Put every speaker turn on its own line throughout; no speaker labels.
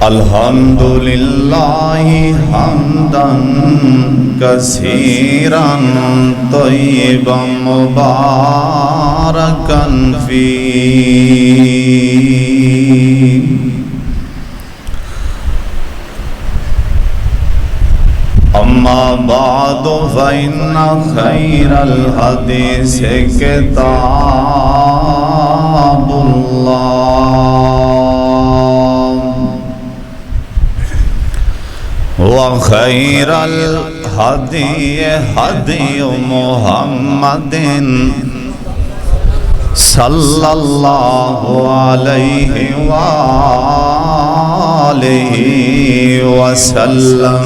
अल्हम्दुलिल्लाहि हम्दन कसीरन तय्यिबन मुबारकन फीह। अम्मा बादु फ़इन्ना खैरल हदीस किताबुल्लाह व खैरल हदी हदी मुहम्मदिन सल्लल्लाहु अलैहि वालिहि वसल्लम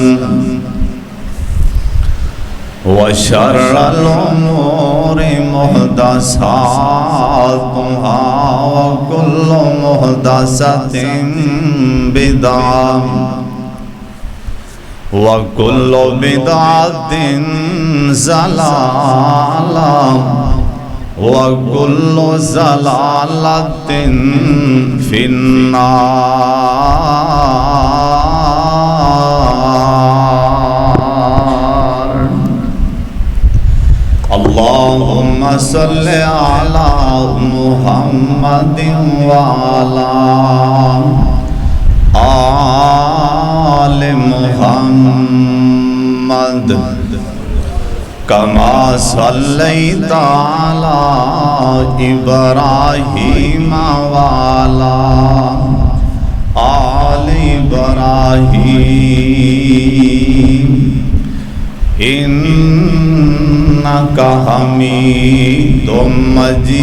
व शर्रल उमूरि मुहदसातुहा व कुल्लु मुहदसतिन बिदअह व कुल्लु बिदअतिन ज़लालह व कुल्लु ज़लालतिन फिन्नार। अल्लाहुम्मा सल्लि अला मुहम्मदिन व अला आले मुहम्मद कमा सल्लैता अला इब्राहीम व अला आले इब्राहीम इन्नका हमीदुम मजीद।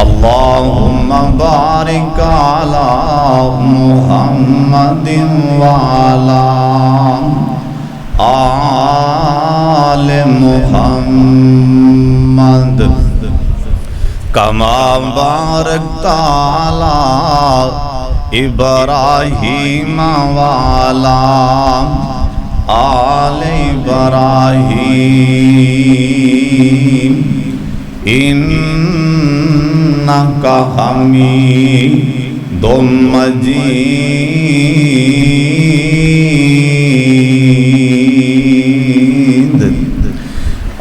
अल्लाहुम्मा बारिक अला मुहम्मदिन व अला आले मुहम्मद कमा बारकता अला इब्राहीम व अला आले इब्राहीम इन्नका हमीदुम मजीद।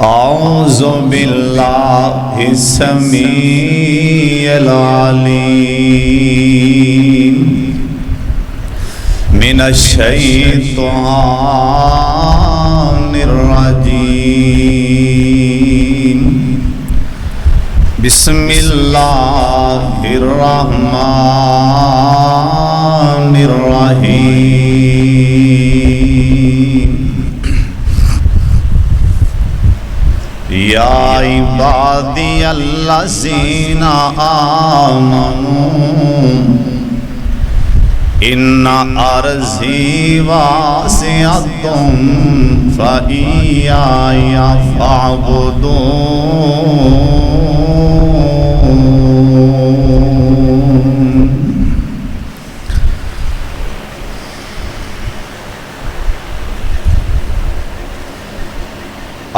औज़ु बिल्लाहि समीइल अलीम मिनश शैतानिर रजीम। बिस्मिल्लाहिर्रहमानिर्रहीम। या इबादियल्लज़ीना आमनू इन्ना अर्ज़ी वासिअतुन फ़इय्या फ़अबुदून।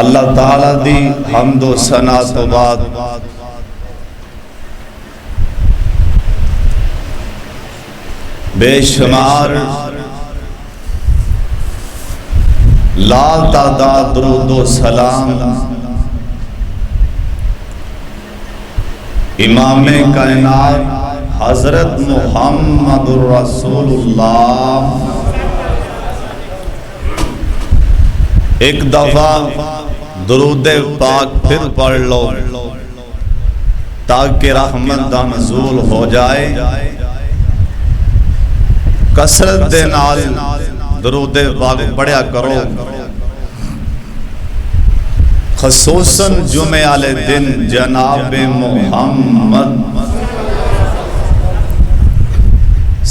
अल्लाह ताला दी हम्दो सना तो बाद बेशुमार ला तादाद दुरूदो सलाम इमामे कायनात हजरत मुहम्मदुर रसूलुल्लाह। एक दफा दुरूद पाक फिर पढ़ लो ताकि रहमत दा नज़ूल हो जाए। कसरत दे नाल दुरूद पाक पढ़िया करो। खसूसन जुमे आले दिन जनाब मुहम्मद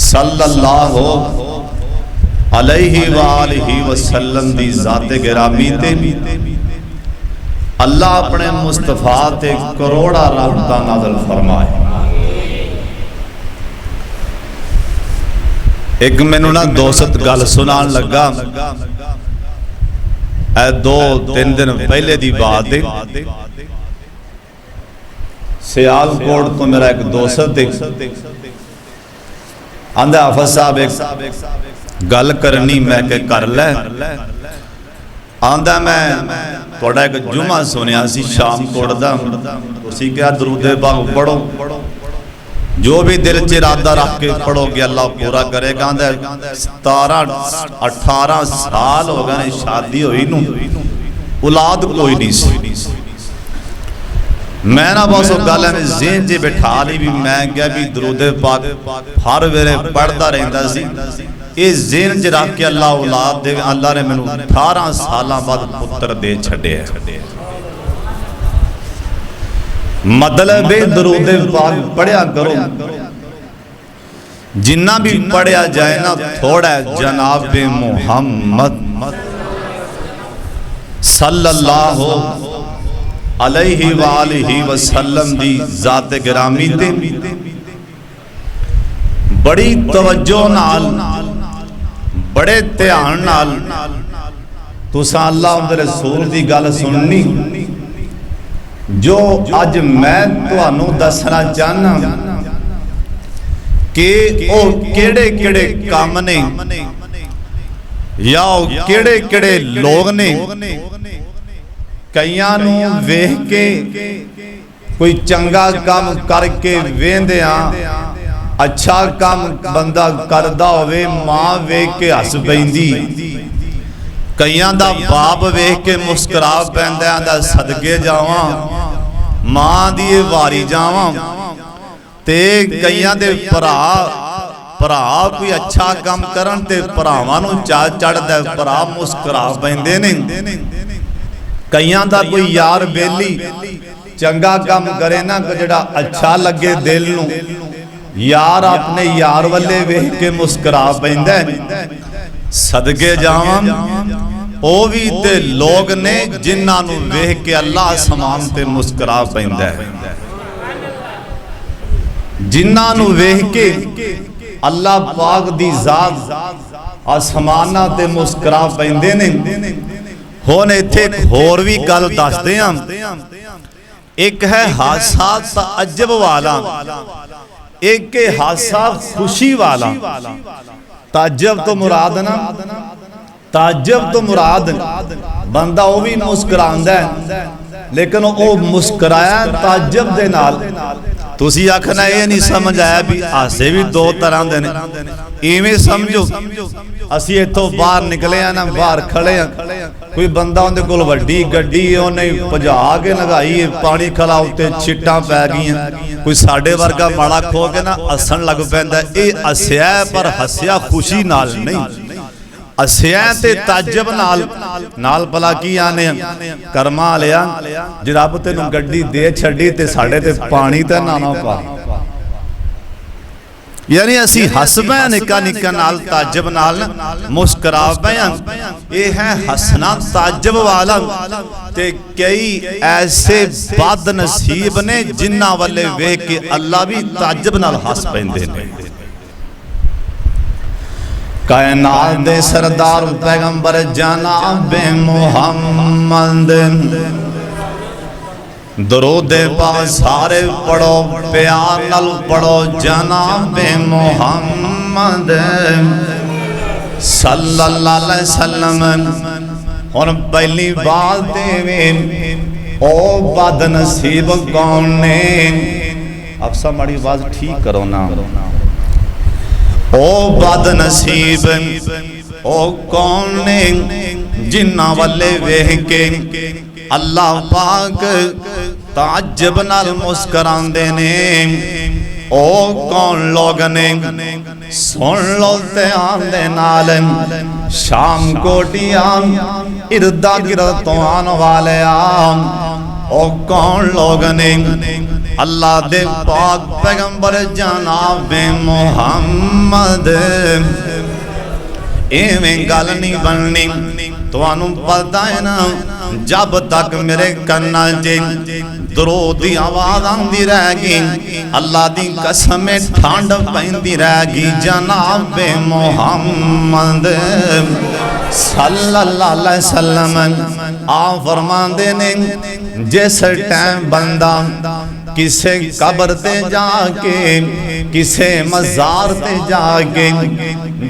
सल्लल्लाहु अलैहि वालिहि वसल्लम दी ज़ाते गिरामी ते अल्लाह अपने मुस्तफा ते करोड़ा रहमतां नाज़िल फरमाए। एक मैनू ना दोस्त गल सुनान लगा। ए 2-3 दिन पहले दी बात है। सियालकोट तो मेरा एक दोस्त आंदा हाफिज साहब एक गल करनी, मैं के कर लै। आंदा मैं थोड़ा एक जुमा सुनिया सी शामकोट दा, तुसीं क्या दरूदे पाक पढ़ो, जो भी दिल च इरादा रख के पढ़ोगे अल्लाह पूरा करेगा। 17-18 साल हो गए शादी हुई नूं, औलाद कोई नहीं सी। मैं ना बस गल में ज़हन च बिठा ली भी, मैं क्या भी दरूदे पाक हर वेले पढ़ता रहता सी। ये ज़हन च रख के अल्लाह औलाद दे, अल्लाह ने मैनू 18 साल बाद पुत्र दे छड्डिया। मतलब दरूदे पाक पढ़िया करो, जिन्ना भी पढ़िया जाए ना थोड़ा जनाब मुहम्मद सल्लल्लाहु अलैहि वालिहि वसल्लम दी जात गिरामी ते बड़ी तवज्जो नाल, बड़े ध्यान नाल तुसां अल्लाह दे रसूल दी गल सुननी। जो अज मैं तुहानू दसना चाहना कि ओ केड़े केड़े काम ने या केड़े केड़े लोग ने, कईयां नू वेख के कोई चंगा काम करके वेंदिया, अच्छा काम बंदा करदा होवे मां वेख के हस पैंदी, कईयां दा बाप वेख के मुस्कुरा पैंदा, आंदा सदके जावां मां दी वारी जावां। ते कईयां दे भरा कोई अच्छा काम करन ते भरावां नूं चा चढ़दा, भरा मुस्कुरा पैंदे ने। कईयां दा कोई यार बेली चंगा काम करे ना, जिहड़ा अच्छा लगे दिल नूं, यार अपने यार वल्ले वेख के मुस्कुरा पैंदा। सदके जावां ओ भी ते लोग ने जिन्हां नूं वेख के अल्लाह आसमान ते मुस्कुरा पैंदा है, जिन्हां नूं वेख के अल्लाह पाक दी जात आसमानां ते मुस्कुरा पैंदे ने। हुण इत्थे होर भी गल दसदे हां, एक है हासा तअज्जुब वाला, एक है हासा खुशी वाला। ताज्जुब तो मुराद ना, ताज्जुब तो मुराद बंदा वो भी मुस्कुरांदा है, लेकिन वो मुस्कुराया ताज्जुब दे नाल। तुसी आखना ये नहीं समझ आया भी हासे भी दो तरह दे ने, इवें समझो असी इत्थों बाहर निकले आ ना, बाहर खड़े हैं, कोई बंदा उहदे कोल वड्डी गड्डी उन्हें भजा के लगाई है, पानी खला उत्ते छिट्टां पै गईयां, कोई साडे वर्गा माड़ा खो के ना हसन लग पैंदा। ये हसिया पर हसिया खुशी नाल नहीं, हसिया ते ताज्जुब नाल भला की आने कर्मा लिया जे रब तेनू गड्डी दे छड्डी ते साडे ते पानी ते ना पा। यानी असी हस पै निक्का निक्का नाल ताज्जुब नाल मुस्कुरा पै। ये है हसना ताज्जुब वाला। ते कई ऐसे बद नसीब ने जिन्हां वाले वेख के अल्लाह भी ताज्जुब नाल हस पैंदे ने। कायनात दे सरदार पैगंबर जनाब मुहम्मद दरूदे पाक सारे पढ़ो, प्यार नाल पढ़ो, जनाब मुहम्मद सल्लल्लाहु अलैहि वसल्लम। हुण पहली बात ओ बद नसीब कौन ने? अफसा माड़ी आवाज ठीक करो ना। ओ बद नसीब ओ कौन ने जिन्ना वाले वेख के अल्लाह पाक ताज्जुब नाल मुस्कुरांदे ने। ओ कौन लोग ने? सुन लो ध्यान दे नाल, शाम कोटियां इर्दा गिरद तो आन वाले ओ कौन लोग ने? अल्लाह दे पाक पैगंबर जनाब मुहम्मद। इवें गल नहीं बननी, तुहानू पता है ना, जब तक मेरे कन्ना च दरूद दी आवाज आंदी रहेगी, अल्लाह दी कसम ठंड पैंदी रहेगी। जनाब मुहम्मद सल्लल्लाहु अलैहि वसल्लम आ फरमांदे ने, जिस टाइम बंदा किसे कबर ते जाके किसे मजार ते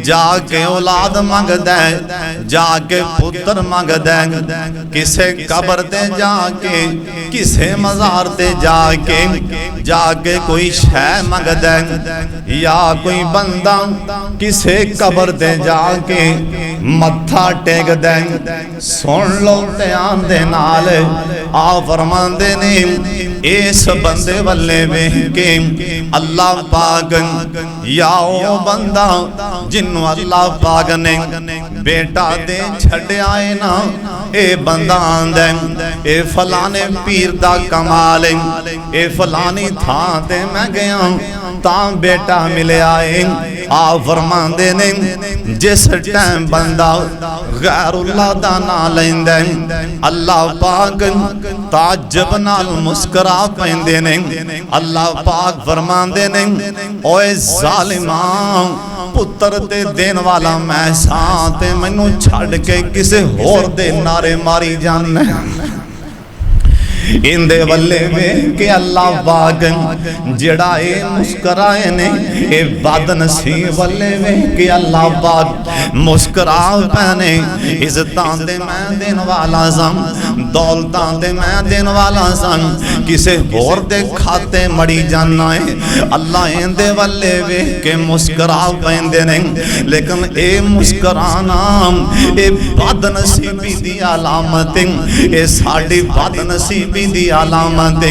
जाके औलाद मंगदा जाके पुत्र मंगदा किसे कबर ते जाके किसे मजार ते जाके कोई शै मंगदा या कोई बंदा किसे कबर ते जाके मत्था टेकदा सुन लो ध्यान दे नाल आ फरमांदे ने इस बंदे वल्ले वेख के अल्लाह पाक या ओ बंदा जिन्नू अल्लाह पाक ने बेटा दे छड्या है ना ए बंदा आंदा ए फलाने पीर दा कमाल है ए फलानी थां ते मैं गया तां बेटा मिलया है आ फरमांदे ने जिस टाइम बंदा गैरुल्लाह दा नाम लैंदा अल्लाह पाक ताज्जुब नाल मुस्कुरा पैंदे ने अल्लाह पाक फरमांदे ने ओए जालिमा पुत्र ते देन वाला मैं सां ते मैनू छड़ के किसे होर दे नारे मारी जाने इंदे वल्ले वेख के अल्लाह पाक जेड़ा ए मुस्कुराए ने ए बदनसीब वल्ले वेख के अल्लाह पाक मुस्कुरा पैने इज्जतां दे मैं देन वाला सन दौलतां दे मैं देन वाला सन किसे होर दे खाते मड़ी जाना है अल्लाह इंदे वल्ले वेख के मुस्कुरा पैंदे ने लेकिन ए मुस्कुराना ए बदनसीबी दी अलामत ए साडी बदनसीबी दी अलामत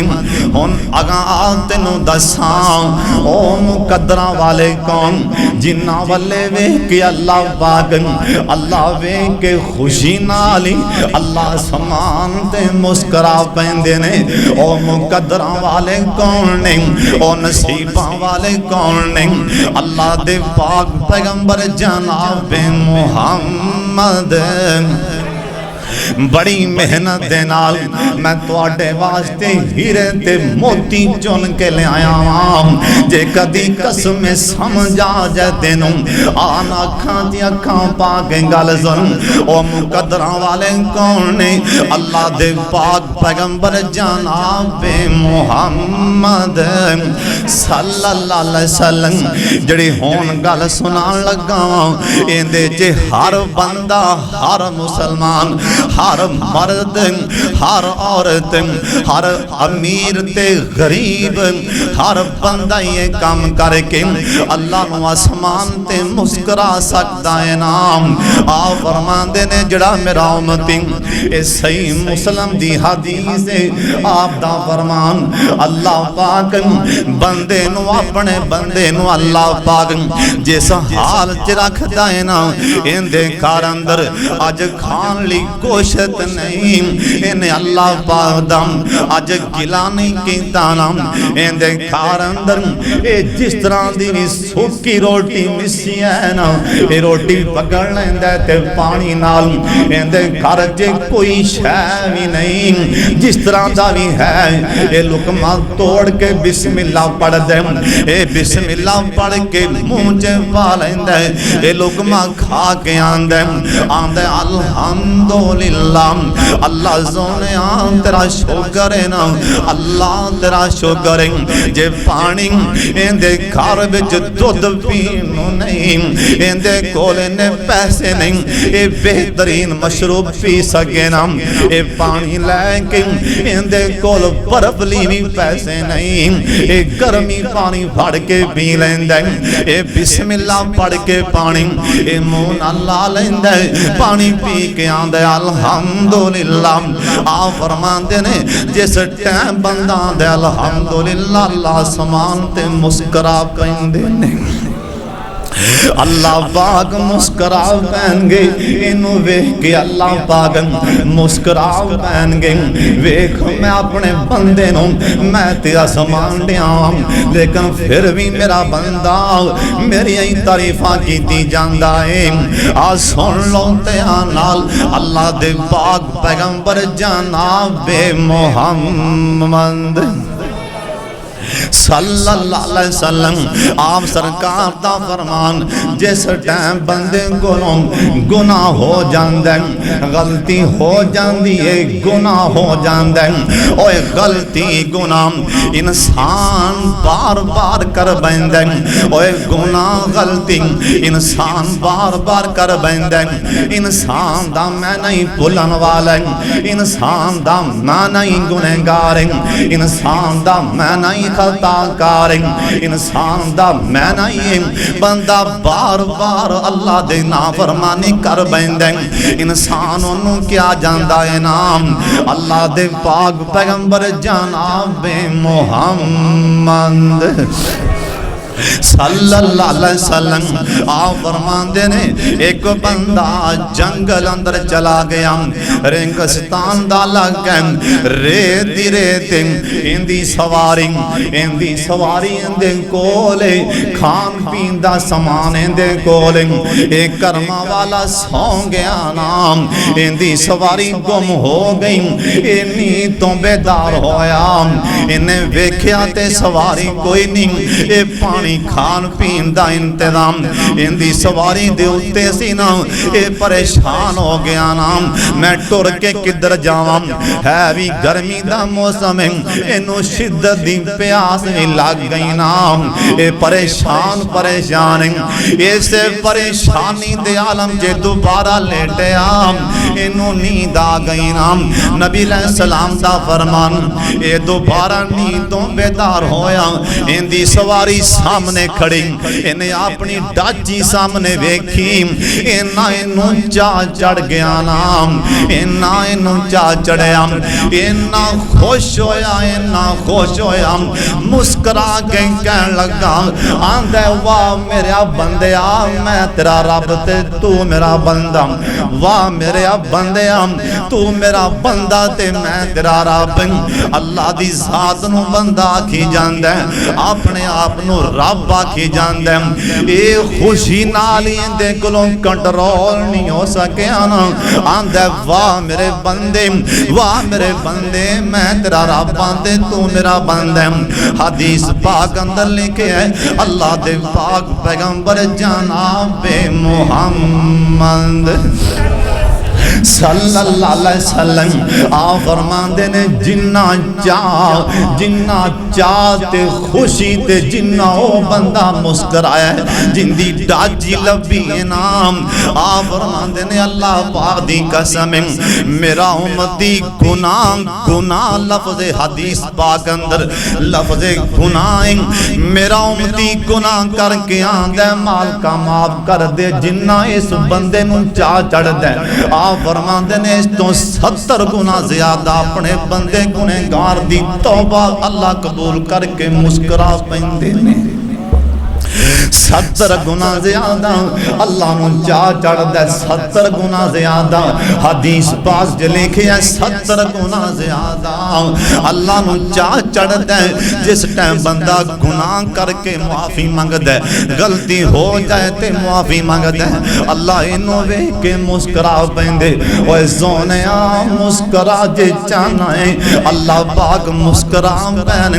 हुन अगा तेनू दसां ओ मुकद्दरां वाले कौन जिन्ना वल्ले वेख के अल्लाह पाक अल्लाह वेख के खुशी नाल अल्लाह समान ते मुस्कुरा पैंदे ने ओ मुकद्दरां वाले कौन ने ओ नसीबां वाले कौन ने अल्लाह दे पाक पैगंबर जनाब मुहम्मद बड़ी मेहनत दे नाल मैं तुहाडे वास्ते हीरे ते मोती चुन के ले आया हां जे कदी कसम समझ आ जाए तेनू आन अखां दी अखां पा के गल सुन ओ मुकद्दरां वाले कौन ने अल्लाह दे पाक पैगंबर जनाब मुहम्मद सल्लल्लाहु अलैहि वसल्लम जड़ी हुण गल सुनान लगा इंदे च हर बंदा हर मुसलमान हर मर्द हर औरत हर अमीर ते गरीब हर बंदा ये काम करके अल्लाह नू आसमान ते मुस्कुरा सकता है नाम आ फरमांदे ने जड़ा मेरा उम्मती ए सही मुस्लिम दी हदीस है आप दा फरमान अल्लाह पाक बंदे नू अपने बंदे नू अल्लाह पाक जिस हाल च रखदा है ना इंदे घर अंदर अज खान ली गोशत नहीं इन्हें अल्लाह पाक दा अज गिला नहीं कीता ना इंदे घर अंदर ए जिस तरह दी भी सूखी रोटी मिसी है ना ये रोटी पकड़ लैंदा ते पानी नाल इंदे घर च कोई शै भी नहीं जिस तरह दा भी है ये लुकमा तोड़ के बिस्मिल्लाह पढ़ दे ए बिस्मिल्लाह पढ़ के मुंह च पा लैंदा ये लुकमा खा के आंदा अल्हम्दुलिल्लाह अल्लाह सोने तेरा शुक्र है ना अल्लाह तेरा शुक्र है जे पानी इंदे घर विच दुध पीन नहीं इंदे कोल ने पैसे नहीं ये बेहतरीन मशरूब पी सके ना ये पानी लैके इंदे कोल बर्फ ली भी पैसे नहीं ये गर्मी पानी फड़ के पी लैंदा ये बिस्मिल्लाह पढ़ के पानी ये मुंह नाल ला लैंदा पानी पी के आंदा अल्हम्दुलिल्लाह आ फरमांदे ने जिस टाइम बंदा दे अल्हम्दुलिल्लाह अल्लाह समान ते मुस्कुरा पैंदे ने अल्लाह पाक मुस्कुरा पैनगे इनू वेख के अल्लाह पाक मुस्कुरा पैनगे वेख मैं अपने बंदे नू मैं तेरा समान दिया लेकिन फिर भी मेरा बंदा मेरी ही तारीफा की जांदा है आ सुन लो ध्यान नाल अल्लाह दे पाक पैगंबर जनाब मुहम्मद सल्लल्लाहु अलैहि वसल्लम आप सरकार दा फरमान, जिस टाइम बंदे कोलों गुनाह हो जांदा है, गलती हो जांदी है, गुनाह हो जांदा है, ओए गलती गुनाह इंसान बार बार कर बैंदा है, ओए गुनाह गलती इंसान बार बार कर बैंदा है। इंसान दा मैं नहीं भुलन वाला है, इंसान दा मैं नहीं गुनहगार है, इंसान दा मैं नहीं खताकार, इंसान दा मैं नहीं बंदा बार बार अल्लाह दे नाफरमानी कर बैंदा है। इंसान ओनू क्या जानदा है नाम अल्लाह दे पाक पैगंबर जनाब मुहम्मद सल्लल्लाहु अलैहि वसल्लम आप फरमाते ने, एक बंदा जंगल अंदर चला गया, रेगिस्तान दा लग रेती रेत इंदी सवारी इंदे कोले खान पीन दा समान इंदे कोले, एक कर्मा वाला सौ गया नाम इंदी सवारी गुम हो गई, इन्नी तो बेदार होया, इन्हें वेख्या ते सवारी कोई नहीं, ये पानी खान पीन दा इंतजाम इंदी सवारी दे उत्ते सी ना, ये परेशान हो गया ना, मैं टुर के किधर जावां, है भी गर्मी दा मौसम है, इनू शिद्दत दी प्यास भी लग गई ना, ये परेशान है, इस परेशानी दे आलम जे दोबारा लेटिया इनू नींद आ गई ना, नबी सलाम दा फरमान, ये दोबारा नींदों बेदार होया, इंदी सवारी सामने खड़ी, इन्हें अपनी डाची सामने वेखी, इन्ना इनू चा चढ़ गया नाम, इन्ना इनू चा चढ़िया, इन्ना खुश होया, मुस्करा के कहन लगा, आंदे वाह मेरा बंदिया मैं तेरा रब ते तू मेरा बंदा, वाह मेरे बंदिया तू मेरा बंदा ते मैं तेरा रब। अल्लाह दी जात नू बंदा आखी जांदा है, अपने आप नू रब आखी जांदा है, ये खुशी नाल ही इहदे कोलों कंट्रोल नहीं हो सकिया ना, आंदा वाह मेरे बंदे मैं तेरा रब आंदे तू मेरा बंदा। हदीस पाक अंदर लिखे है, अल्लाह दे पाक पैगंबर जनाब मुहम्मद सल्लल्लाहु अलैहि वसल्लम आप फरमाते ने, जिन्ना चाह ते खुशी ते जिन्ना ओ बंदा मुस्कुराया है, जिंदी डाजी लभी नाम, आप फरमाते ने अल्लाह पाक दी कसम मेरा उम्मती गुनाह लफ्ज़ हदीस पाक अंदर लफ्ज़ गुनाह, मेरा उम्मती गुनाह करके आंदा माल का माफ कर दे, जिन्ना इस बंदे नू चाह चढ़दा है, आप फरमाते ने इस तो 70 गुना ज्यादा अपने बंदे गुनहगार दी तौबा अल्लाह कबूल करके मुस्कुरा पैंदे ने। 70 गुना ज्यादा अल्लाह नू चाह चढ़दा, 70 गुना ज्यादा हदीस पाक च लिखिया, 70 गुना ज्यादा अल्लाह नू चाह चढ़दा, जिस टाइम बंदा गुनाह करके माफी मंगदा, गलती हो जाए ते माफी मंगदा, अल्लाह इनू वेख के मुस्कुरा पैंदे, ओए सोनिया मुस्कुरा जे चाहना है, अल्लाह पाक मुस्कुरा पैन,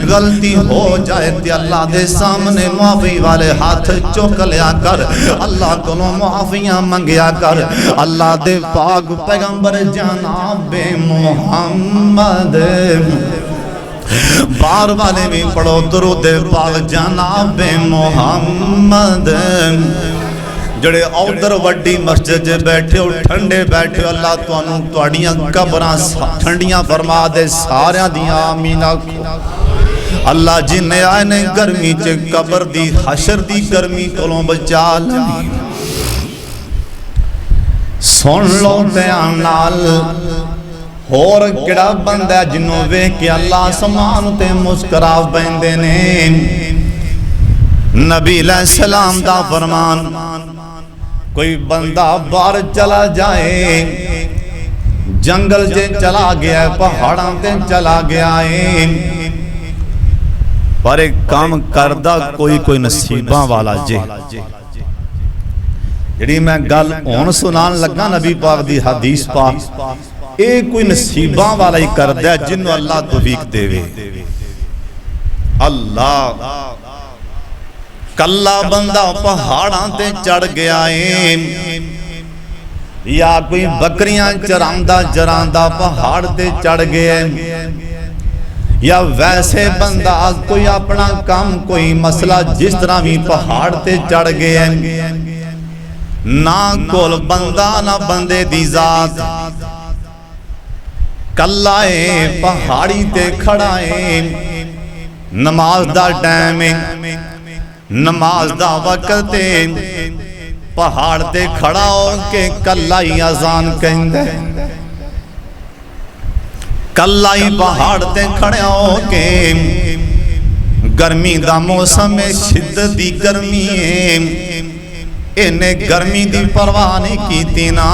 गलती हो जाए ते अल्लाह दे सामने माफी वाले हाथ चुक लिया कर, अल्लाह को माफियां मंगया कर। अल्लाह दे पाक पैगंबर जनाब मुहम्मद बार वाले भी पढ़ो दुरूद पाक जनाब मुहम्मद, जड़े उधर वड्डी मस्जिद बैठे हो ठंडे बैठे हो, अल्लाह तुहानू तुहाड़ियां कबरां ठंडियां फरमा दे, सारियां दियां आमीन आखो। अल्लाह जिन्हें आए ने गर्मी च कबर दी हशर दी गर्मी कोलों बचा ली। सुन लो ध्यान नाल, होर किहड़ा बंदा जिन्हों वेख के अल्लाह आसमान ते मुस्कुरा पैंदे ने। नबी अलैहिस्सलाम दा फरमान, कोई बंदा बाहर चला जाए, जंगल च चला गया, पहाड़ां ते चला गया है, पर एक काम करदा कोई नसीबां वाला जे। जिहड़ी मैं गल हुण सुनान लगा नबी पाक दी हदीस पाक, ये कोई नसीबां वाला ही करदा जिन्हों अल्लाह तौफीक देवे। अल्लाह कल्ला बंदा पहाड़ां ते चढ़ गया है, या कोई बकरियां चरांदा चरांदा पहाड़ ते चढ़ गया है, या वैसे बंदा कोई अपना काम कोई मसला जिस तरह भी पहाड़ ते चढ़ गया है, ना कोल बंदा ना बंदे दी जात, कल्ला है पहाड़ी ते खड़ा है, नमाज दा टाइम है, नमाज दा वक्त है, पहाड़ ते खड़ा हो के कल्ला ही अजान कहंदा है, कल्ला ही पहाड़ ते खड़े हो के, गर्मी दा मौसम है, शिद्दत दी गर्मी है, इन्हें गर्मी दी परवाह नहीं कीती ना,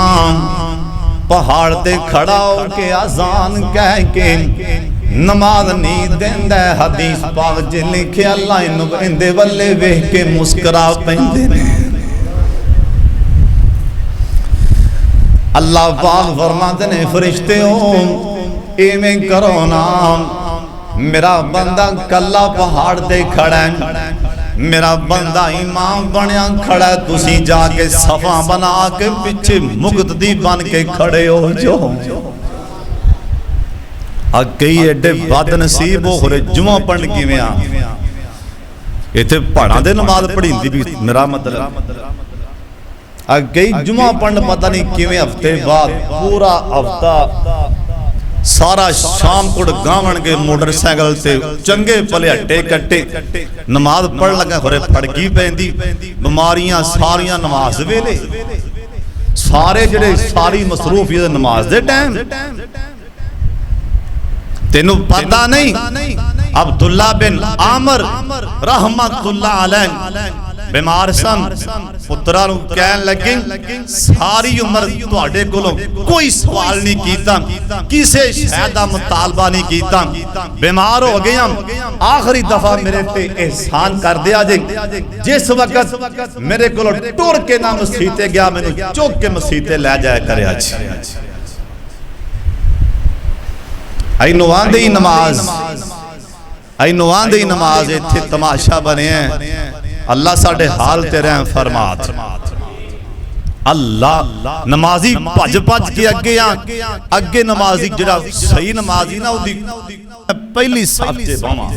पहाड़ ते खड़ा हो के अजान कह के नमाज नहीं देंदा। हदीस पाक च लिखिया अल्लाह इन्हू इंदे वल्ले वेख के मुस्करा पैंदे ने। अल्लाह पाक फरमाते ने फरिश्ते हो इवें करो ना, मेरा बंदा कल्ला पहाड़ ते खड़ा है, मेरा बंदा इमाम बनया खड़ा है, तुसी जाके सफा बना के पीछे मुक्तदी बन के खड़े हो जो। कई एडे बदनसीब हो रहे जुमा पढ़न किवें आ, इत्थे पहाड़ां दे नमाज पढ़ींदी भी मेरा मतलब कई जुमा पढ़न पता नहीं किवें हफ्ते बाद पूरा हफ्ता सारा शाम को गावन के मोटरसाइकिल से चंगे भले हट्टे कट्टे नमाज पढ़ लगा होरे फड़की पैंदी, बीमारियां सारियां नमाज वेले, सारे जेडे सारी मसरूफियत नमाज दे टाइम। तेनू पता नहीं अब्दुल्ला बिन आमर रहमतुल्लाह अलैह बीमार सन, पुत्रा नू कहन लगे सारी उम्र तुहाडे कोलों कोई सवाल नहीं कीता, किसे शै दा मुतालबा नहीं कीता, बीमार हो गए हम, आखिरी दफा मेरे ते एहसान कर दिया जे, जिस वक्त मेरे कोलों टुर के ना मसीते गया मैनू चुक के मसीते लै जाया करे। अच्छी आइनो आंदे ही नमाज, आइनो आंदे ही नमाज इत्थे तमाशा बने अल्लाह साडे हाल ते रहम फरमात। अल्लाह नमाजी भज भज के अगे अगे नमाजी जिहड़ा सही नमाजी ना उदी पहली सफ ते बावां।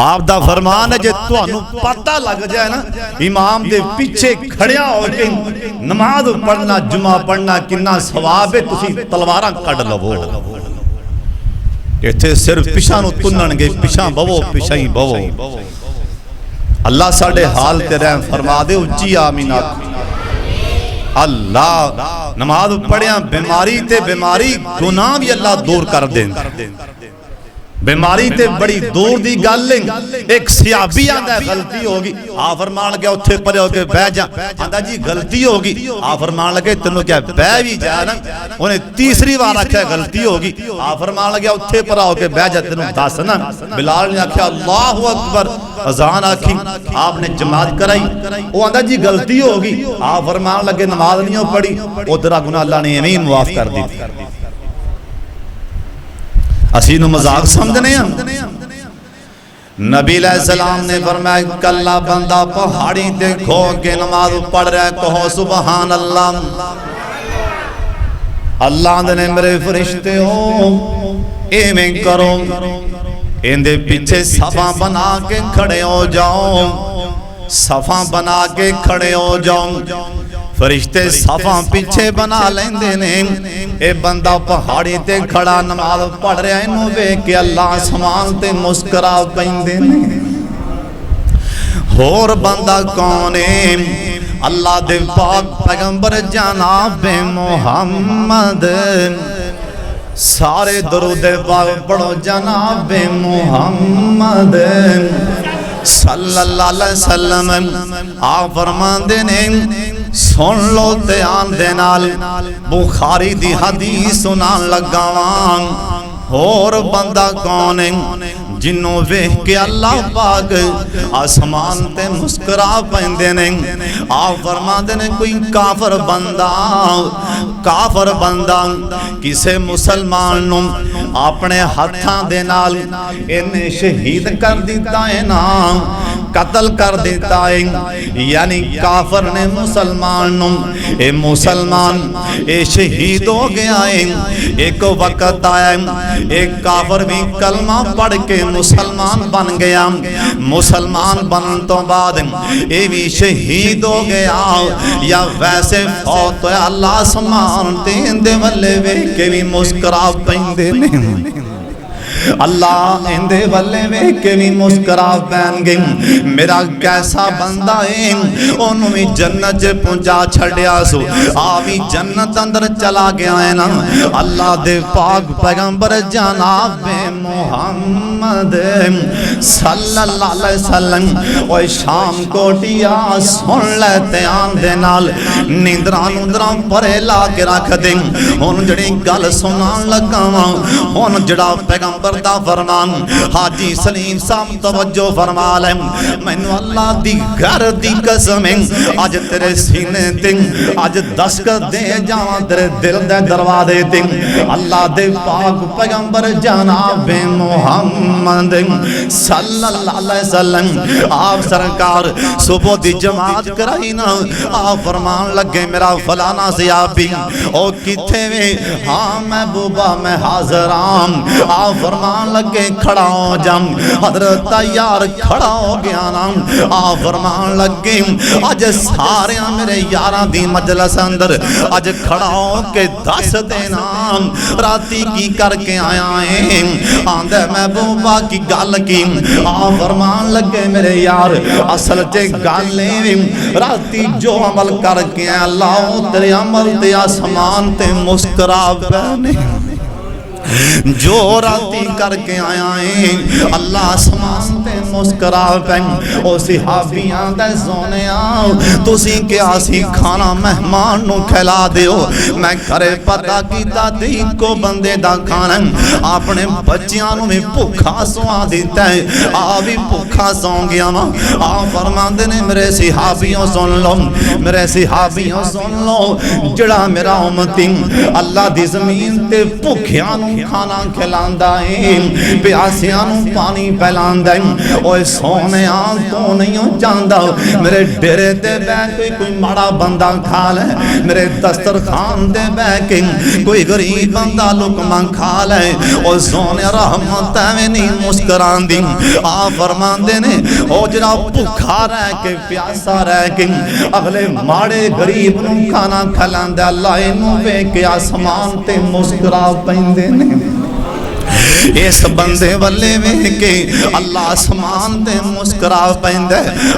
आप दा फरमान है जे तुहानू पता लग जाए ना इमाम दे पीछे खड़िया हो के नमाज पढ़ना जुमा पढ़ना किन्ना सवाब है, तुसी तलवारां कढ लवो। इत्थे सिर्फ पिछा नू तुनणगे, पिछा बवो, पिछा ही बवो। अल्लाह साडे हाल ते रहम फरमा दे, उच्ची आमीन। अल्लाह नमाज पढ़िया बीमारी ते बीमारी गुनाह भी अल्लाह दूर कर देंदा, बीमारी ते बड़ी दूर दी गल है। एक सहाबी आंदा गलती होगी, आ फरमान लगे उत्थे परे होके बह जा, आंदा जी गलती होगी, आ फरमान लगे तैनू क्या बह भी जा ना, उन्हें तीसरी बार आख्या गलती होगी, आ फरमान लगे उत्थे परा होके बह जा तैनू दस ना। बिलाल ने आख्या अल्लाहु अकबर, अजान आखी, आपने जमात कराई, वो आंदा जी गलती होगी, आ फरमान लगे नमाज नहीं पढ़ी, उधर गुनाह अल्लाह ने एवें ही माफ कर दी। असी नू मजाक समझने नबी अलैहिस्सलाम ने फरमाया कल्ला बंदा पहाड़ी ते खो के नमाज पढ़ रहा है, कहो सुभान अल्लाह। अल्लाह ने मेरे फरिश्ते हो एवें करो, इनदे पीछे सफा बना के खड़े हो जाओ, सफा बना के खड़े हो जाओ। फरिश्ते सफा पीछे बना लेंदे ने, ए बंदा पहाड़ी ते खड़ा नमाज पढ़ रहा है, इनू वेख के अल्लाह समान ते मुस्करा पैंदे ने। होर बंदा कौन है? अल्लाह दे पाक पैगंबर जनाब मुहम्मद, सारे दरूद पाक पढ़ो जनाब मुहम्मद सल्लल्लाहु अलैहि वसल्लम। आप फरमांदे ने सुन लो ध्यान दे नाल, बुखारी दी हदीस सुनान लगा वां। होर बंदा कौन है? जिन्हों वेख के अल्लाह पाक आसमान ते मुस्करा पैंदे ने। आप फरमाते ने कोई काफर बंदा किसे मुसलमान नूं अपने हाथां दे नाल इन्हें शहीद कर दिता है ना, कत्ल कर देता है, यानी काफर ने मुसलमान नूं, ए मुसलमान ए शहीद हो गया है। एक वक्त आया एक काफर भी कलमा पढ़ के मुसलमान बन गया, मुसलमान बनने तो बाद ये भी शहीद हो गया या वैसे फौत होया। अल्लाह आसमान ते वल्ले वेख के भी मुस्करा पैंदे ने, अल्लाह इंदे वल्ले वेख के भी मुस्करा पैन गई। मेरा कैसा बंदा है ओनू भी जन्नत च पहुंचा छड़िया सो, आ भी जन्नत अंदर चला गया है ना। अल्लाह दे पाक पैगंबर जनाब मुहम्मद सल्लल्लाहु अलैहि वसल्लम ओए शाम कोटिया सुन ले ध्यान दे नाल, नींदरां नूंदरां परे ला के रख दे। हुण जड़ी गल सुनान लगा वां, हुण जड़ा पैगंबर दा फरमान हाजी सलीम साहब तवज्जो फरमा ले। मैनू अल्लाह दी घर दी कसम अज तेरे सीने ते अज दस्तक दे जावां तेरे दिल दे दरवाजे ते। अल्लाह दे पाक पैगंबर जनाब मुहम्मद सल्लल्लाहु अलैहि वसल्लम आप सरकार सुबह दी जमात कराई ना, आप फरमान लगे मेरा फलाना सियाबी ओ किथे वे, हाँ महबूबा मैं हाजिर आम। आप फरमान लगे खड़ा हो जाम, हजरत यार खड़ा हो गया ना। आप फरमान लगे अज सारे मेरे यारां दी मजलिस अंदर अज खड़ा हो के दस देना राती की करके आया है। आंदे महबूबा की गल की। आप फरमान लगे मेरे यार असल च गल राती जो अमल करके अल्लाह तेरे अमल ते आसमान ते मुस्करा पैने, जो राती करके आया है अल्लाह आसमान ते मुस्करा पैन। ओ सहाबियां दे सोनिया तुसी क्या सी खाना मेहमान नूं खिला दिओ, मैं घरे पता कीता ते इको बंदे दा खाना अपने बच्चियां नूं भी भुखा सुआ दिता है, आ भी भुखा सौ गया वा। आ फरमांदे ने मेरे सहाबियों सुन लो, मेरे सहाबियों सुन लो, जड़ा मेरा उम्मती अल्लाह दी ज़मीन ते भुखियां नूं खाना खिलांदा है, प्यासियां नूं पानी पिलांदा है। ओए सोनिया तू नहीं जानदा मेरे डेरे ते बैठ के कोई माड़ा बंदा खा ले, मेरे दस्तरखान ते बैठ के कोई गरीब बंदा लुकमा खा ले। ओ सोनिया रहमत एवें नहीं मुस्कुरांदी। आ फरमांदे ने ओ जरा भुखा रह के प्यासा रह के अगले माड़े गरीब नूं खाना खिलांदा, अल्लाह इनू वेख के आसमान ते मुस्कुरा पैंदे ने। इस बंदे वल्ले वेख के अल्लाह आसमान ते मुस्कुरा पैंदा।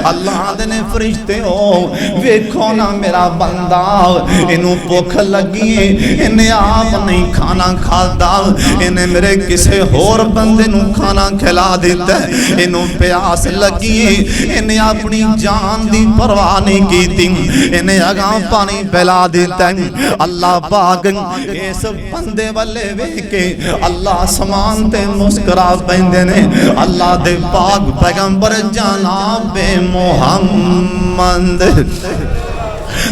अल्लाह दे ने फरिश्ते ओ वेखो ना मेरा बंदा इनू भुख लगी है, इन्हें आप नहीं खाना खाता, इन्हें मेरे किसे होर बंदे नू खाना खिला दिता, इनू प्यास लगी है, इन्हें अपनी जान दी परवाह नहीं की, इन्हें अगा पानी पिला दिता। अल्लाह पाक इस बंदे वल्ले वेख के अल्लाह आसमान ते मुस्कुरा पैंदे ने। अल्लाह दे पाक पैगंबर जनाब मुहम्मद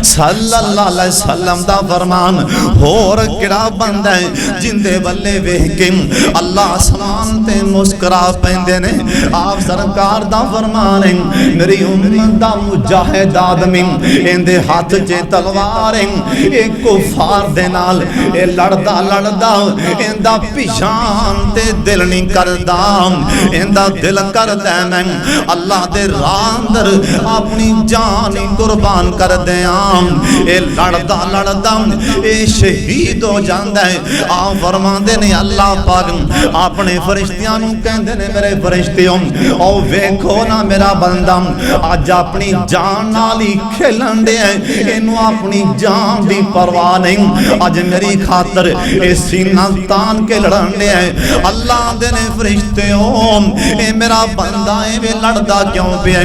सल्लल्लाहु अलैहि वसल्लम दा फरमान होर किड़ा बंदा है जिंदे वल्ले वेख के अल्लाह आसमान ते मुस्कुरा पैंदे ने। आप सरकार दा फरमान है मेरी उम्मत दा मुजाहिद आदमी इंदे हाथ च तलवार है, ए कुफार दे नाल ए लड़दा लड़दा इंदा पिछान ते दिल नहीं करदा, इंदा दिल करदा मैं अल्लाह दे राह अंदर अपनी जान ही कुर्बान कर दियां। ए लड़दा लड़दा ए शहीद हो जांदा है। आ फरमांदे ने अल्लाह पाक अपने फरिश्तियां नूं कहंदे ने मेरे फरिश्तियों ओ वेखो ना मेरा बंदा अज अपनी जान नाल ही खेलन दे, इनू अपनी जान दी परवाह नहीं, अज मेरी खातर ए सीना तान के लड़न दे। अल्लाह दे ने फरिश्तियों ए मेरा बंदा एवें लड़दा क्यों पिया,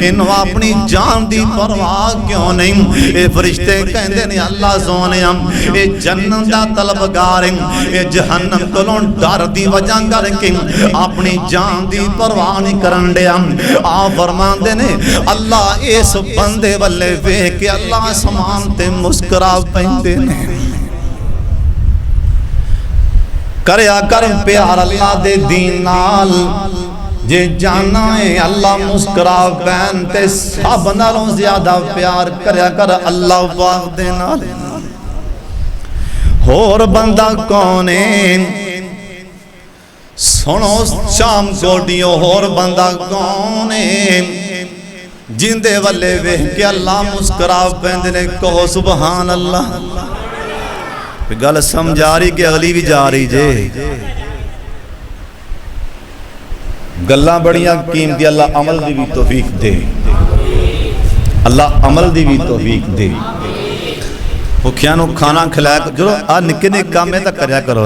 इनू अपनी जान दी परवाह क्यों नहीं। ये फरिश्ते कहंदे ने अल्लाह सोनिया ये जन्नत दा तलबगार है, ये जहन्नम कोलों डर दी वजह करके अपनी जान दी परवाह नहीं करन दिया। आ फरमांदे ने अल्लाह इस बंदे वल्ले वेख के अल्लाह समान ते मुस्कुरा पैंदे ने। करया कर प्यार अल्लाह दे दीन नाल, जे जाना है अल्लाह मुस्कुरा पैन ते सब नालों ज्यादा प्यार करया कर अल्लाह पाक दे नाल। होर बंदा कौन है सुनो शाम कोटियो, होर बंदा कौन है जिंदे वल्ले वेख के अल्लाह मुस्कुरा पैंदे ने। कहो सुभान अल्लाह। गल समझा रही कि अगली भी जा रही जे। गल्लां बड़ियां कीमती, अल्लाह अमल दी भी तौफीक दे, अल्लाह अमल दी भी तौफीक दे। भुखियां नूं खाना खिलाया करो, आ निक्के निक्के काम है तां करया करो।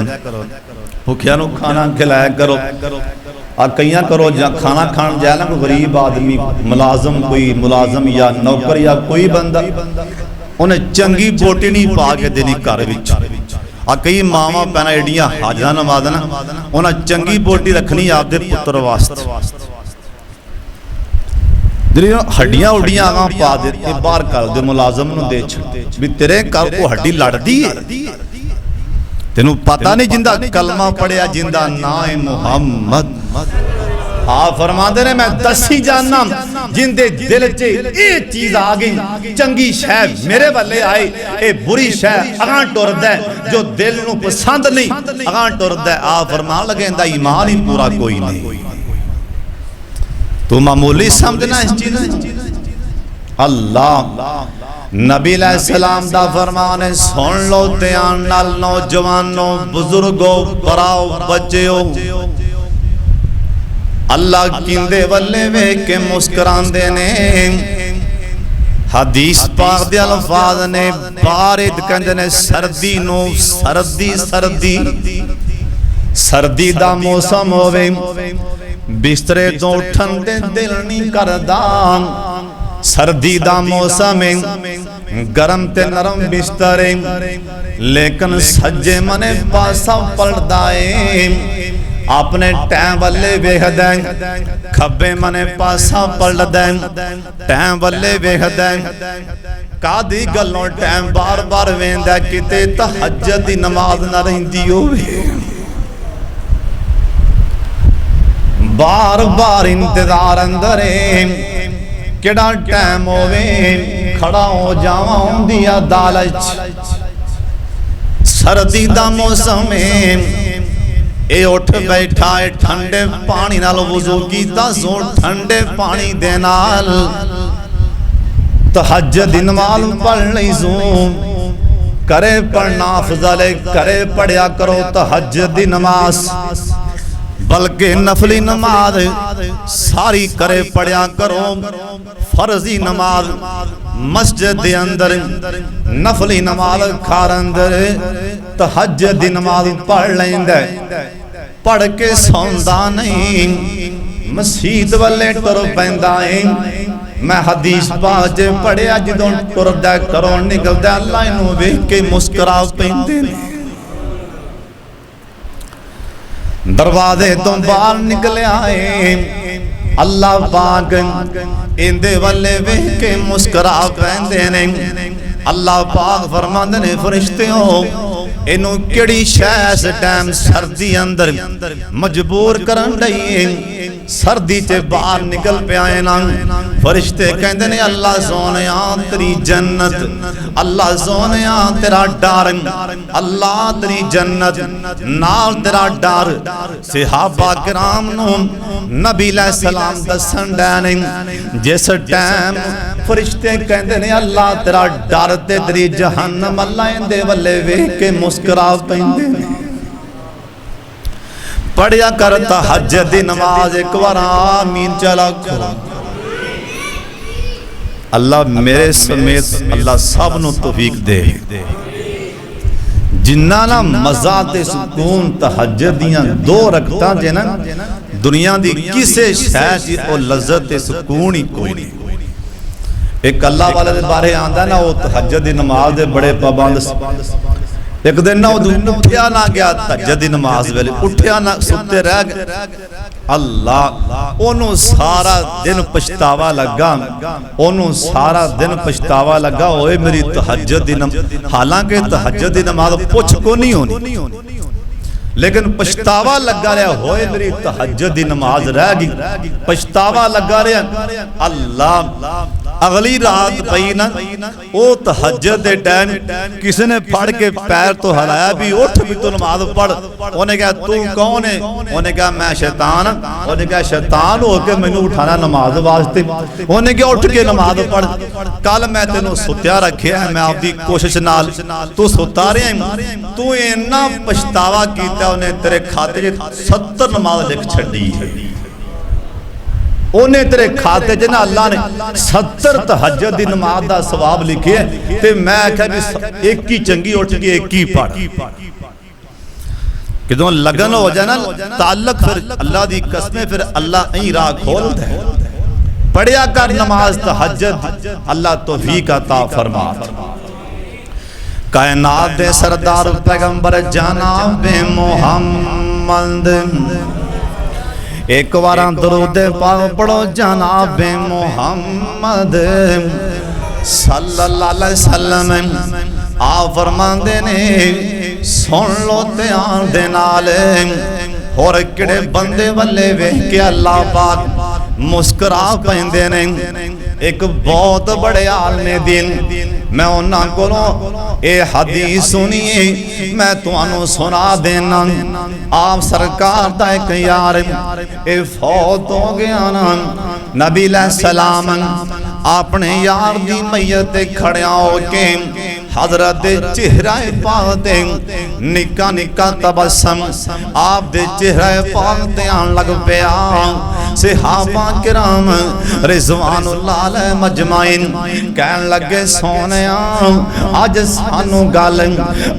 भुखियां नूं खाना खिलाया करो, आ कईयां करो जां खाना खान जाए ना कोई गरीब आदमी मुलाजम, कोई मुलाजम या नौकर या कोई बंदा, उन्हें चंगी बोटी नहीं पा के देनी घर विच। आ कई मावां भैणां एडियां हाजरा नवाज ना, उन्हें चंगी बोटी रखनी आपदे पुत्र वास्ते, जिहड़ियां हड्डियां उड्डियां आगां पा दे बाहर कर दे, मुलाजम नूं दे छड्ड भी तेरे घर वो हड्डी लड़दी है। तेनू पता नहीं जिंदा कलमा पढ़िया, जिंदा नाम है मुहम्मद। आ फरमाते ने मैं दसी जाना जिंदे दिल च ये चीज आ गई, चंगी शह मेरे वाले आए, ये बुरी शह अगां टुरदा है, जो दिल नू पसंद नहीं अगां टुरदा है। आ फरमान लगे इंदा ईमान ही पूरा कोई नहीं। तू मामूली समझना इस चीज। अल्लाह नबी सलाम दा फरमान है, सुन लो ध्यान नाल नौजवानों बुजुर्गो पराओ बच्चो। अल्लाह किंदे वल्ले वेख के मुस्कुरांदे ने। हदीस पाक दे अल्फाज ने बारिद कहंदे ने सर्दी नू सर्दी सर्दी सर्दी दा मौसम होवे, बिस्तरे तो उठन दे दिल नहीं करदा। सर्दी दा मौसम है, गरम ते नरम बिस्तर लेकिन सज्जे मने पासा पलटदा है। अपने टैम वाले वेखदा, खब्बे मने पासा पलटदा, टैम वाले वेखदा। कादी गल्लों टैम बार बार वेंदा, किते तहज्जुद दी नमाज ना रहिंदी होवे। बार बार इंतजार अंदर है, केड़ा टैम होवे खड़ा हो जावां हुंदी आ दालच। सर्दी दा मौसम है, ए उठ बैठा है ठंडे पानी नाल वुजू कीता, सो ठंडे पानी दे नाल तहज्जुद दी नमाज़ पढ़ लई सो। करे पढ़ना अफजल है, करे पढ़िया करो तहज्जुद दी नमाज, बल्कि नफली नमाज सारी करे पढ़िया करो। फर्जी नमाज मस्जिद दे अंदर, नफली नमाज घर अंदर, तहज्जुद दी नमाज पढ़ लैंदा, पढ़ के सौंदा नहीं, मसीत वाले टुर पैंदा है। मैं हदीस पाक च पढ़िया जदों टुरदा घरों निकलदा, अल्लाह इनू वेख के मुस्कुरा पैंदे ने। दरवाजे तो बाहर निकलिया है, अल्लाह पाक इंदे वाले वेख के मुस्कुरा पैंदे ने। अल्लाह पाक फरमांदे ने फरिश्तियों इनू केड़ी शह इस टाइम सर्दी अंदर मजबूर करन दई है, सर्दी च बाहर निकल पिया है ना। फरिश्ते कहंदे ने अल्लाह सोनिया तेरी जन्नत, अल्लाह सोनिया तेरा डर, अल्लाह तेरी जन्नत नाल तेरा डर। सहाबा किराम नू नबी सलाम दसन डे, जिस टाइम फरिश्ते कहंदे ने अल्लाह तेरा डर ते तेरी जहन्नम, अल्लाह इंदे वल्ले वेख के मुस्कुरा पैंदे ने। पढ़िया कर तहज्जुद दी नमाज एक बार आमीन चला करो। अल्लाह मेरे समेत अल्लाह सब नू तौफीक दे। जिन्ना ना मजा ते सुकून तहज्जुद दियां दो रकतां जे ना दुनिया दी किसे शै च ओ लज़्ज़त ते सुकून ही कोई नहीं। एक अल्लाह वाले दे बारे आंदा ना, वो तहज्जुद दी नमाज दे बड़े पाबंद। एक दिन ना उठिया ना गया तहज्जुद दी नमाज वेले, उठिया ना, सुते रह गए। अल्लाह ओनू सारा दिन पछतावा लगा, ओनू सारा दिन पछतावा लगा, ओए मेरी तहज्जुद दी नमाज, हालांकि तहज्जुद दी नमाज पुछ को नहीं होनी, लेकिन पछतावा लगा रहा, होए मेरी तहज्जुद दी नमाज रह गई, पछतावा लगा रहा। अल्लाह अगली रात पई ना, वो तहज्जुद दे टाइम किसी ने फड़ के पैर तो हिलाया भी उठ भी तू नमाज पढ़। उन्हें कहा तू कौन है? उन्हें कहा मैं शैतान। उन्हें कहा शैतान हो के मैनू उठाना नमाज वास्ते? उन्हें कहा उठ के नमाज पढ़, कल मैं तेनों सुत्या रखिया है, मैं आपकी कोशिश नाल तू सुता रहा, तू इन्ना पछतावा किया, उन्हें तेरे खाते 70 नमाज लिख छड़ी है। उन्हें तेरे खाते च ना अल्लाह ने 70 तहज्जुद दी नमाज दा सवाब लिखे, ते मैं आख्या भी एक ही चंगी उठ के एक ही पढ़। किदों लगन हो जाए ना ताल्लुक, फिर अल्लाह दी कसमें, फिर अल्लाह यही राह खोलता है। पढ़िया कर नमाज तहज्जुद, अल्लाह तौफीक अता फरमा। कायनात दे सरदार पैगंबर जनाब मोहम्मद, एक बार दरूद पाक पढ़ो जनाब मोहम्मद सल्लल्लाहु अलैहि वसल्लम। आप फरमांदे ने सुन लो ध्यान दे नाल, और किड़े बंदे वल्ले वेख के अल्लाह पाक मुस्कुरा पैंदे ने। एक बहुत बड़े आलमे दिन मैं उन्हां कोलों ये हदीस सुनिए, मैं तुहानू सुना देना। आप सरकार दा एक यार ये फौत हो गया ना, नबी सलाम अपने यार दी मैयत खड़िया हो के हजरत दे चेहरा पाक ते निका निका तबस्सम आप दे चेहरा पाक ते आन लग पिया। सहाबा किराम रिजवानुल्लाह अलैहि मजमाइन कहन लगे सोनिया अज सानू गल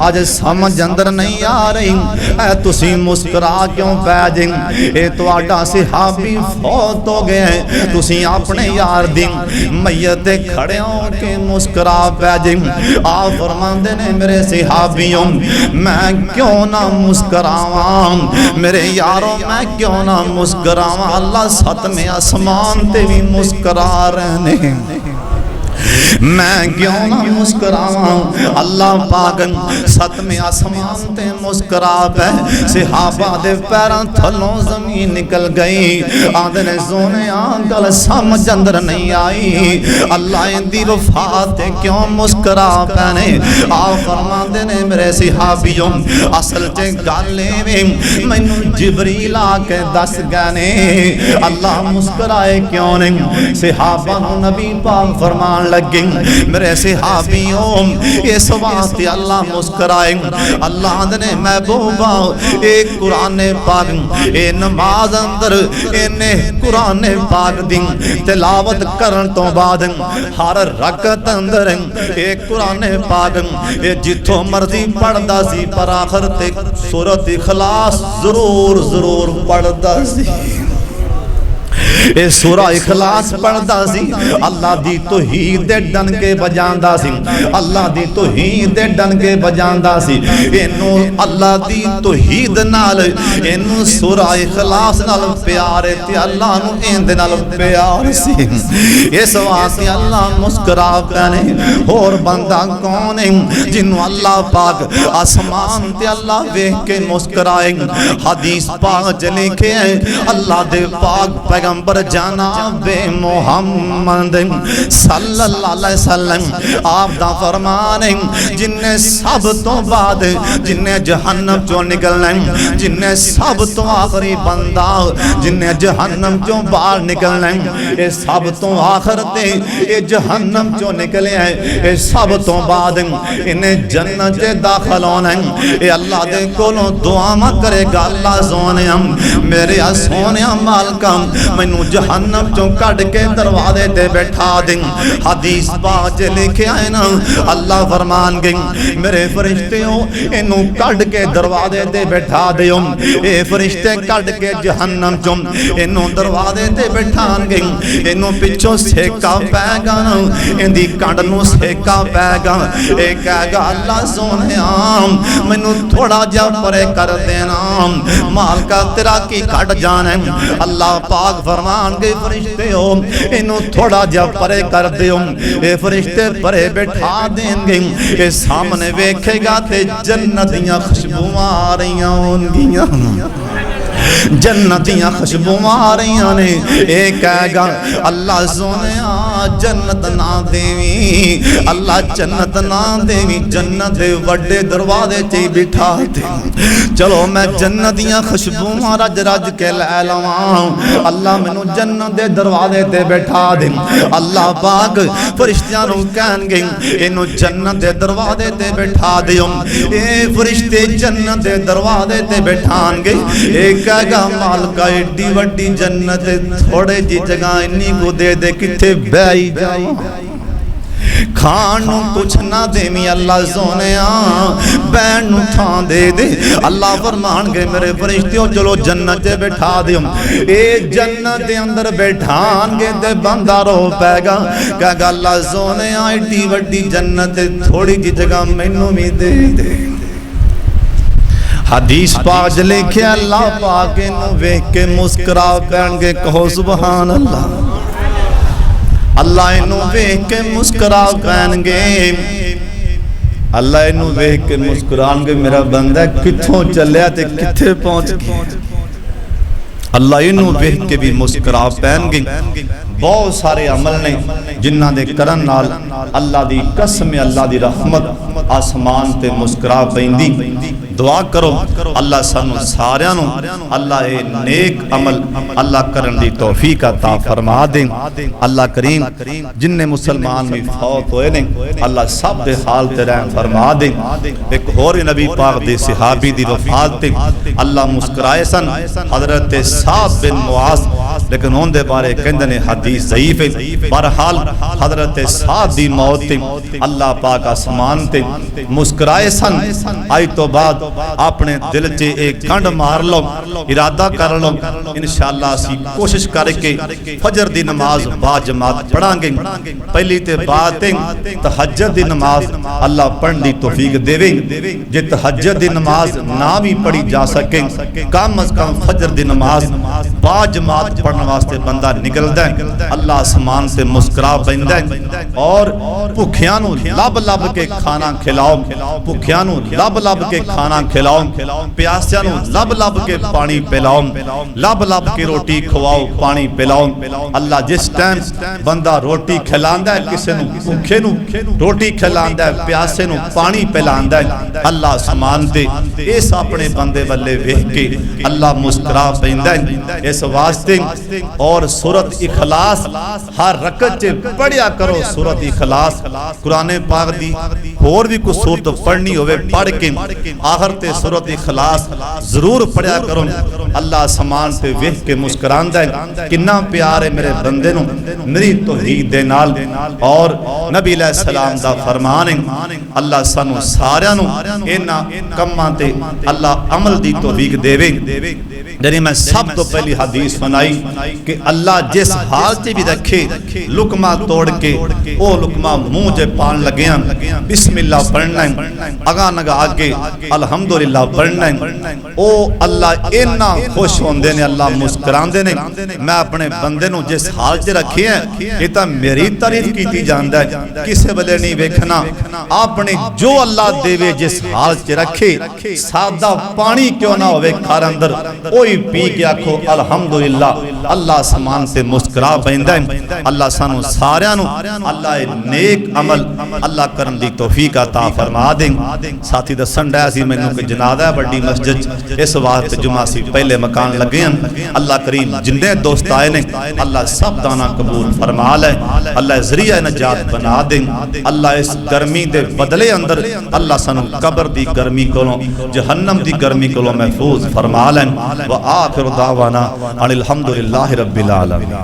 अज समझ अंदर नहीं आ रही, ऐ तुसी मुस्कुरा क्यों पै जी? ए तुहाडा सहाबी फौत हो गया है, तुसी अपने यार दी मैयत खड़े हो के मुस्कुरा पै जी। आप फरमांदे ने मेरे सहाबियों मैं क्यों ना मुस्कुरावा, मेरे यारों मैं क्यों ना मुस्कुरावा? अल्लाह सतवें आसमान ते भी मुस्कुरा रहे हैं, मैं क्यों ना मुस्कुरावा? अल्लाह पाक सतवें आसमान ते मुस्कुरा पे। सहाबा दे पैरों थलों जमीन निकल गई, आंदे ने सोनिया गल समझ अंदर नहीं आई, अल्लाह इंदी वफात ते क्यों मुस्कुरा पैने? आप फरमांदे ने मेरे सहाबियों असल च गल एवें मैनू जिबरील आके दस गए ने अल्लाह मुस्कुराए क्यों नहीं। सहाबा नूं नबी पाक फरमान लगे मेरे सहाबियों इस वास्ते अल्लाह मुस्कुराए, अल्लाह ने महबूबा एक कुरान पाक ए नमाज अंदर इन्ने कुरान पाक दी तिलावत करन तो बाद हर रकत अंदर एक कुरान पाक ए जिथों मर्जी पढ़दा सी, पर आखिर ते सूरत इखलास जरूर जरूर पढ़दा सी। ए सूरा इखलास पढ़दा सी, अल्लाह दी तौहीद दे डनके बजांदा सी, अल्लाह दी तौहीद दे डनके बजांदा सी। इनू अल्लाह दी तौहीद नाल इनू सूरा इखलास नाल प्यार है ते अल्लाह नू इंदे नाल प्यार सी। इस वास्ते अल्लाह मुस्कुरा पैने। होर बंदा कौन है जिन्नू अल्लाह पाक आसमान ते अल्लाह वेख के मुस्कुराए? हदीस पाक च लिखे है अल्लाह दे पाक पैगंबर जनाब मोहम्मद सल्लल्लाहु अलैहि वसल्लम आप दा फरमान है जिन्ने सब तो बाद जिन्ने जहन्नम चो निकलना, जिन्ने सब तो आखिरी बंदा जिन्ने जहन्नम चो बाहर निकलना, ये सब तो आखिर ते ये जहन्नम चो निकले है, ये सब तो बाद इन्हें जन्नत च दाखिल होना है। ये अल्लाह दे कोलों दुआवां करेगा, अल्लाह सोने मेरे सोने मालका मैनू जहन्नम चों कढ़ के दरवाजे ते बैठा दे। हदीस पाक च लिखिया है ना, अल्लाह फरमान गए मेरे फरिश्तेओ इनू कढ़ के दरवाजे ते बैठा दियो। ए फरिश्ते कढ़ के जहन्नम चों इनू दरवाजे ते बैठाणगे। इनू पिछों सेका पैगा, इंदी कंड नू सेका पैगा। ए कहेगा अल्लाह सोनिया मैनू थोड़ा जा परे कर देना, मालका तेरा की कट जाना है। अल्लाह पाक फरमान गए फरिश्ते हो इनू थोड़ा जा परे कर दियो। ये फरिश्ते परे बैठा देंगे। ये सामने वेखेगा ते जन्नत दियां खुशबुआं आ रही होंगियां, जन्नत दियां खुशबुआं आ रही ने। ये कहेगा अल्लाह सोनिया जन्नत ना देवी, अल्लाह जन्नत ना देवी, जन्नत दे वड्डे दरवाजे च ही बिठा दे। चलो मैं जन्नत दियां खुशबुआं रज रज के लै लवां, अल्लाह मैनू जन्नत दे दरवाजे ते बैठा दे। अल्लाह पाक फरिश्तियां नू कहणगे इनू जन्नत दे दरवाजे ते बैठा दियो। ए फरिश्ते जन्नत दे दरवाजे ते बैठाणगे। ए कहेगा मालका एडी वड्डी जन्नत थोड़े जी जगह इन्नी को दे दे, किथे बैही जाओ, खान कुछ ना देवी। अल्लाह सोनिया बैन नू थां दे दे। अल्लाह फरमान गए मेरे फरिश्तियों चलो जन्नत च बैठा दियो। ए जन्नत दे अंदर बैठाणगे ते बंदा रो पैगा, कहेगा अल्लाह सोनिया एडी वड्डी जन्नत थोड़ी जी जगह मैनू भी दे दे। हदीस पाक लिखे अल्लाह पाक इनू वेख के मुस्कुरा पैणगे, कहो सुभान अल्लाह। अल्लाह इनू वेख के मुस्कुरा पैणगे, अल्लाह इनू वेख के मुस्कुराणगे मेरा बंदा कित्थों चलिया ते कित्थे पहुंच गया। अल्लाह इनू वेख के भी मुस्कुरा पैणगे। बहुत सारे अमल ने जिन्हां दे करन नाल अल्लाह दी कसम अल्लाह दी रहमत आसमान ते मुस्कुरा पैंदी। दुआ करो अल्लाह सानू सारियां नू अल्लाह ए नेक अमल अल्लाह करन दी तौफीक अता फरमा दे। अल्लाह करीम जिन्ने मुसलमान भी फौत होए ने अल्लाह सब दे हाल ते रहम फरमा दे। एक होर नबी पाक दे सहाबी दी वफात ते अल्लाह मुस्कुराए सन, हजरत साद बिन मुआज, लेकिन उनदे बारे कहंदे ने हदीस ज़ईफ है। बहरहाल हजरत साद दी मौत ते अल्लाह पाक आसमान ते मुस्कुराए सन। आज तो बाद अपने दिल च एक गंढ मार लो, इरादा कर लो इंशाअल्लाह असी कोशिश करके फजर दी नमाज बा जमात पढ़ांगे। पहली ते बाद तहज्जुद दी नमाज अल्लाह पढ़ने दी तौफीक देवे। जे तहज्जुद दी नमाज ना भी पढ़ी जा सके कम अज कम फजर दी नमाज बा जमात पढ़ने वास्ते बंदा निकलदा है। अल्लाह आसमान से मुस्कुरा पैंदा है और भुखियां नू लब लब के खाना खिलाओ, भुखियां नू लब लब के खाना खिलाओ, प्यासियां नू लब लब के पानी पिलाओ, लब लब के रोटी खवाओ पानी पिलाओ। अल्लाह जिस टाइम बंदा रोटी खिलांदा है, किसी नू भुखे नू रोटी खिलांदा है, प्यासे नू पानी पिलांदा है, अल्लाह आसमान ते इस अपने बंदे वाले वेख के अल्लाह मुस्कुरा पैंदा है। इस वास्ते और सूरत इखलास हर रकत च पढ़िया करो। सूरत इखलास कुरान पाक दी होर भी कुछ सूरत पढ़नी होवे पढ़ के आखिर ते सूरत इखलास जरूर पढ़िया करो। अल्लाह आसमान से वेख के मुस्कुरांदा है, किन्ना प्यार है मेरे बंदे नू मेरी तौहीद दे नाल। और नबी अलैहि सलाम दा फरमान है अल्लाह सानू सारियां नू इन्हां कम्मां ते अल्लाह अमल दी तौफीक देवे। यानी मैं सब तो पहली हदीस सुनाई कि अल्लाह जिस हाल च भी रखे लुकमा तोड़ के ओ लुकमा मुंह च पान लगे बिस्मिल्लाह पढ़ना है, अगा नगा आगे अल्हम्दुलिल्लाह पढ़ना है। ओ अल्लाह इन्ना खुश होंदे ने, अल्लाह मुस्कुरांदे ने। मैं अपने बंदे नू जिस हाल च रखे है ये तो मेरी तारीफ की जांदा है, किसे वेले नहीं वेखना अपने जो अल्लाह देवे जिस हाल च रखे। सादा पानी क्यों ना होवे घर अंदर ओही पी के आखो अल्हम्दुलिल्लाह, अल्लाह आसमान से मुस्कुरा पैंदा है। अल्लाह सानू सारियां नू अल्लाह नेक अमल अल्लाह करन दी तौफीक अता फरमा दे। साथी दसन डा सी मैनू कि जनाजा बड़ी मस्जिद इस वास्ते जुमा सी पहले मकान लगे हैं। अल्लाह करीम जिन्ने दोस्त आए ने अल्लाह सब दाना कबूल फरमा ले, अल्लाह जरिया नजात बना दे। अल्लाह इस गर्मी दे बदले अंदर अल्लाह सानू कब्र दी गर्मी कोलों जहन्नम दी गर्मी कोलों महफूज फरमा ले। व आखिरु दावाना अनिल हम्दुलिल्लाहि रब्बिल आलमीन।